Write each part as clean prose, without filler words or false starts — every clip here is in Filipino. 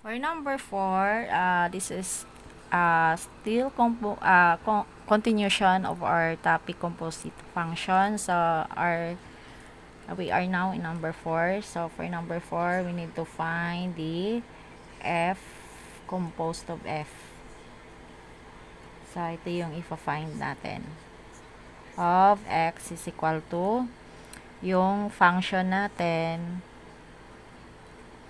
For number 4, this is still continuation of our topic composite function. So we are now in number 4. So for number 4, we need to find the f composed of f. So ito yung ifa-find natin. Of x is equal to yung function natin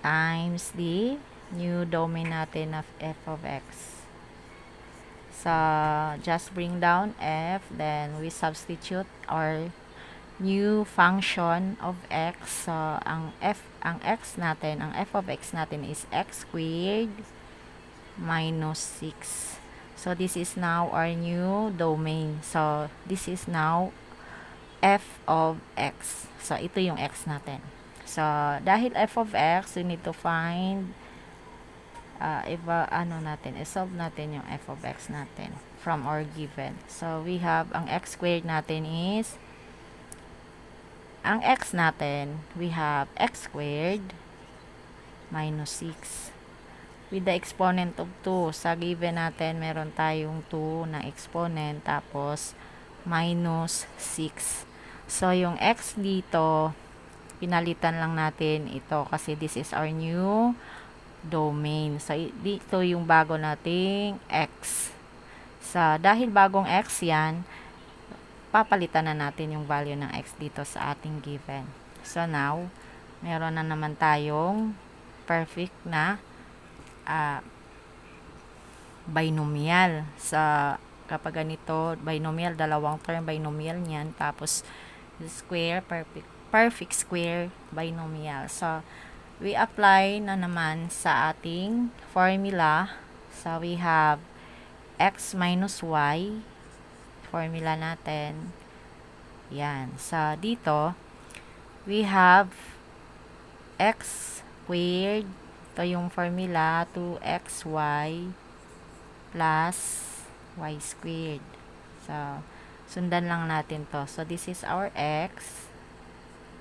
times the new domain natin of f of x. So, just bring down f, then we substitute our new function of x. So, ang f of x natin is x squared minus 6. So, this is now our new domain. So, this is now f of x. So, ito yung x natin. So, dahil f of x, we need to find solve natin yung f of x natin from our given. So, we have, ang x squared natin is, ang x natin, we have x squared minus 6. With the exponent of 2, sa given natin, meron tayong 2 na exponent, tapos minus 6. So, yung x dito, pinalitan lang natin ito kasi this is our new domain. So, dito yung bago nating x. So, dahil bagong x yan, papalitan na natin yung value ng x dito sa ating given. So, now, meron na naman tayong perfect na binomial. So, kapag ganito, binomial, dalawang term binomial niyan, tapos square, perfect square binomial. So, we apply na naman sa ating formula. So, we have x minus y. Formula natin. Yan. So, dito, we have x squared. Ito yung formula, 2xy plus y squared. So, sundan lang natin to. So, this is our x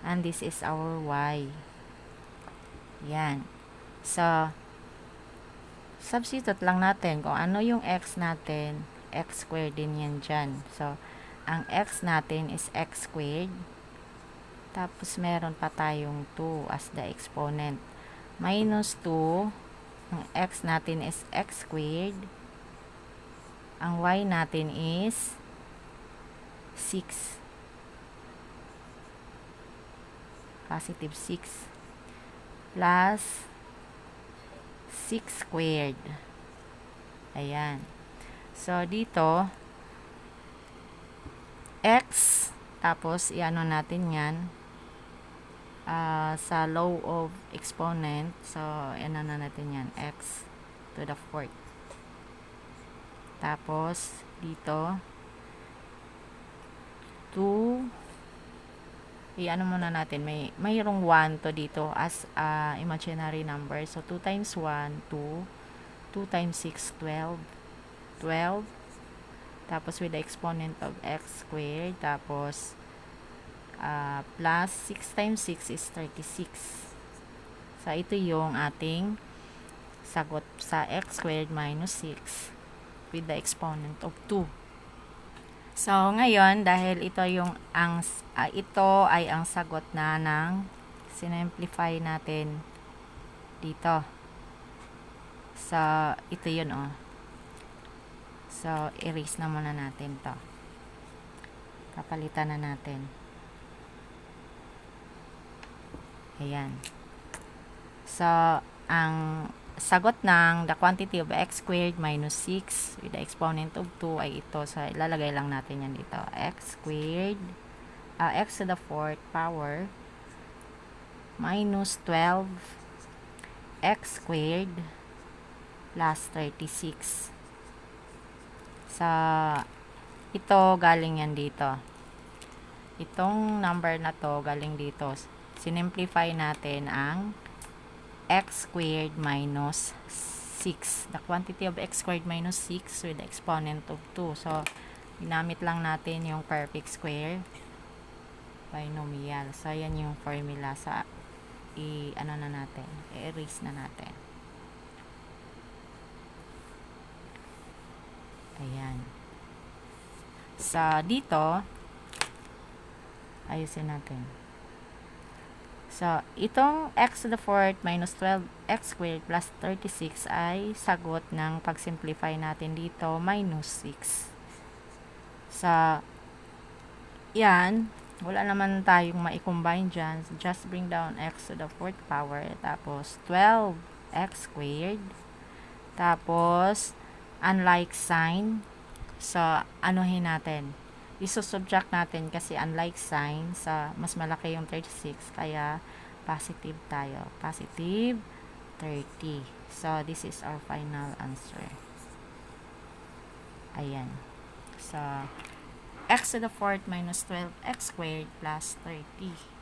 and this is our y. Yan. So, substitute lang natin kung ano yung x natin, x squared din yan dyan. So, ang x natin is x squared. Tapos, meron pa tayong 2 as the exponent. Minus 2, ang x natin is x squared. Ang y natin is 6. Positive 6. Plus 6 squared. Ayan. So, dito, x, tapos, iano natin yan, sa law of exponent. So, iano na natin yan, x to the 4th. Tapos, dito, 2, i-ano muna natin, mayroong 1 to dito as imaginary number. So, 2 times 1, 2. 2 times 6, 12. 12. Tapos, with the exponent of x squared. Tapos, plus 6 times 6 is 36. So, ito yung ating sagot sa x squared minus 6 with the exponent of 2. So, ngayon, dahil ito yung ito ay ang sagot na ng simplify natin dito. So, ito yun, oh. So, erase na muna natin to. Kapalitan na natin. Ayan. So, ang sagot ng the quantity of x squared minus 6 with the exponent of 2 ay ito. So, ilalagay lang natin yan dito. X squared, x to the 4th power minus 12 x squared plus 36. So, ito galing yan dito. Itong number na to galing dito. Sinimplify natin ang x squared minus 6. The quantity of x squared minus 6 with the exponent of 2. So, ginamit lang natin yung perfect square binomial. So, yan yung formula sa i-erase na natin. So, dito, ayusin natin. So, itong x to the fourth minus 12x squared plus 36 ay sagot ng pag-simplify natin dito, minus 6. So, yan, wala naman tayong ma-combine dyan. So, just bring down x to the fourth power. Tapos, 12x squared. Tapos, unlike sign. So, anuhin natin. Isusubtract natin kasi unlike sign, sa mas malaki yung 36. Kaya, positive tayo. Positive 30. So, this is our final answer. Ayan. So, x to the fourth minus 12x squared plus 30.